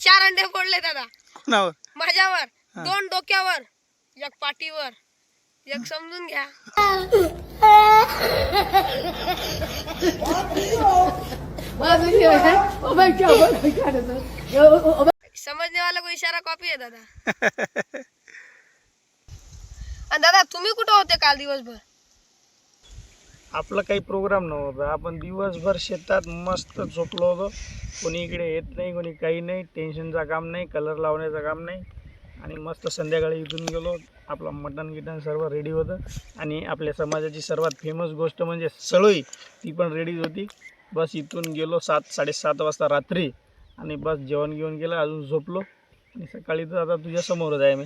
4 अंडे फोडले दादा. कोणावर? माझ्यावर, 2 डोक्यावर, 1 पाठीवर, 1 समजून घ्या. समजने वाला को इशारा कॉपी आहे दादा. आणि दादा तुम्ही कुठं होते काल दिवसभर? आपला काही प्रोग्राम नव्हता. आपण दिवसभर शेतात मस्त झोपलो होतो. कोणी इकडे येत नाही, कोणी काही नाही. टेन्शनचा काम नाही, कलर लावण्याचं काम नाही. आणि मस्त संध्याकाळी इथून गेलो. आपलं मटण गिटण सर्व रेडी होतं. आणि आपल्या समाजाची सर्वात फेमस गोष्ट म्हणजे सळोई, ती पण रेडीच होती. बस इथून गेलो 7-7:30 वाजता रात्री. आणि बस जेवण घेऊन गेलं, अजून झोपलो. आणि सकाळी तर आता तुझ्या समोरच आहे मी.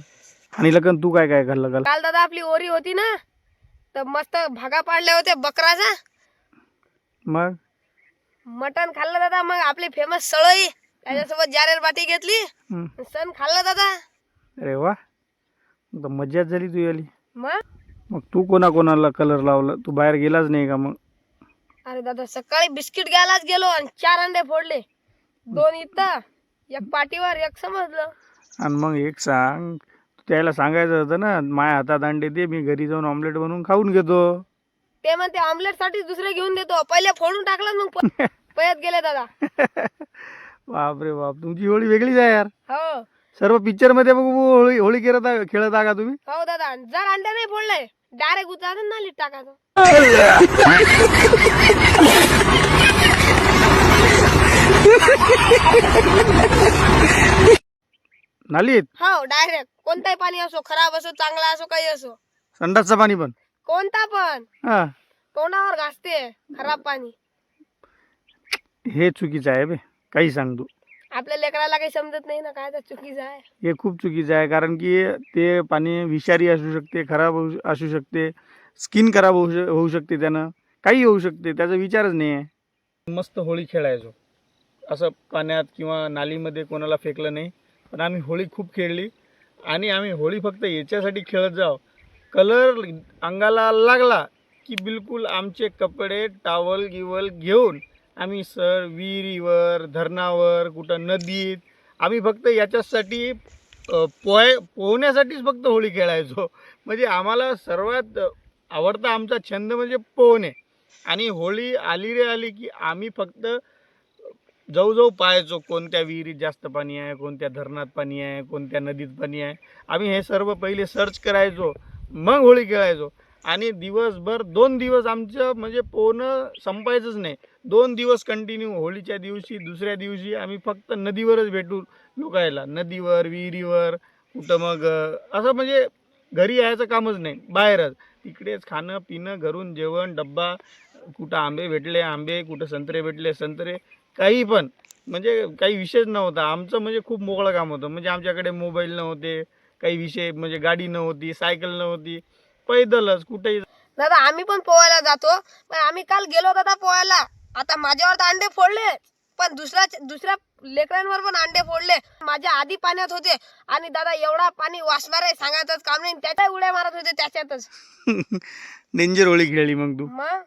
आणि लखन तू काय काय खाल्लं काल? काल दादा आपली ओरी होती ना, तर मस्त भागा पाडले होते बकराचा. मग मटण खाल्लं दादा. मग आपली फेमस सळई, त्याच्यासोबत जारेर बाटी घेतली, सण खाल्लं दादा. अरे वा, तर मज्जाच झाली तुझी आली. मग तू कोणाकोणाला कलर लावलं? तू बाहेर गेलाच नाही का मग? अरे दादा सकाळी बिस्किट घ्यायलाच गेलो आणि 4 अंडे फोडले. 2 इथं, 1 पाठीवर, 1 समजलं. आणि मग एक सांग, त्याला सांगायचं होतं ना, माझ्या हातात अंडे दे, मी घरी जाऊन ऑमलेट बनवून खाऊन घेतो. ते म्हणते ऑमलेट साठी दुसरे घेऊन देतो. पहिले फोडून टाकलं, मग पळत गेले दादा. बापरे बाप, तुमची होळी वेगळीच आहे यार. हो सर्व पिक्चर मध्ये बघू होळी होळी खेळत का तुम्ही? हो दादा. जर अंडे नाही फोडले डायरेक्ट उचलायचं नालीत टाकायचं. नालीत? हो डायरेक्ट. कोणताही पाणी असो, खराब असो, चांगला असो, काही असो, संडासचं पाणी पण? कोणता पण हा, तोंडावर घासते खराब पाणी. हे चुकीचं आहे बे, काही सांग तू. आपल्या लेकराला काही समजत नाही ना, काय तर चुकीचं आहे. हे खूप चुकीचं आहे, कारण की ते पाणी विषारी असू शकते, खराब असू शकते, स्किन खराब होऊ शकते, त्यानं काही होऊ शकते, त्याचा विचारच नाही आहे. मस्त होळी खेळायचो, असं पाण्यात किंवा नालीमध्ये कोणाला फेकलं नाही. पण आम्ही होळी खूप खेळली. आणि आम्ही होळी फक्त याच्यासाठी खेळत जाऊ, कलर अंगाला लागला की बिलकुल आमचे कपडे टावल गिवल घेऊन आम्ही विहिरीवर, धरणावर, कुठं नदीत, आम्ही फक्त याच्यासाठी पोहण्यासाठीच फक्त होळी खेळायचो. म्हणजे आम्हाला सर्वात आवडता आमचा छंद म्हणजे पोहणे. आणि होळी आली रे आली की आम्ही फक्त जाऊ पाहायचो, कोणत्या विहिरीत जास्त पाणी आहे, कोणत्या धरणात पाणी आहे, कोणत्या नदीत पाणी आहे. आम्ही हे सर्व पहिले सर्च करायचो, मग होळी खेळायचो. आणि दिवसभर 2 दिवस आमचं म्हणजे पोहणं संपायचंच नाही. 2 दिवस कंटिन्यू. होळीच्या दिवशी, दुसऱ्या दिवशी आम्ही फक्त नदीवरच भेटू लोकायला, नदीवर, विहिरीवर, कुठं मग असं म्हणजे घरी यायचं कामच नाही, बाहेरच. तिकडेच खाणं पिणं, घरून जेवण, डब्बा, कुठं आंबे भेटले आंबे, कुठं संत्रे भेटले संत्रे, काही पण. म्हणजे काही विषयच नव्हता आमचं. म्हणजे खूप मोकळं काम होतं. म्हणजे आमच्याकडे मोबाईल नव्हते, काही विषय म्हणजे गाडी नव्हती, सायकल नव्हती, पैदलच कुठेही. दादा आम्ही पण पोहायला जातो. पण आम्ही काल गेलो दादा पोहायला. आता माझ्यावर तर अंडे फोडले, पण दुसऱ्या लेकरांवर पण अंडे फोडले. माझ्या आधी पाण्यात होते. आणि दादा एवढा पाणी वाचणार आहे सांगायचंच काम नाही. त्याच्या उड्या मारत होते त्याच्यातच. डेंजर होळी खेळली मग तू. मग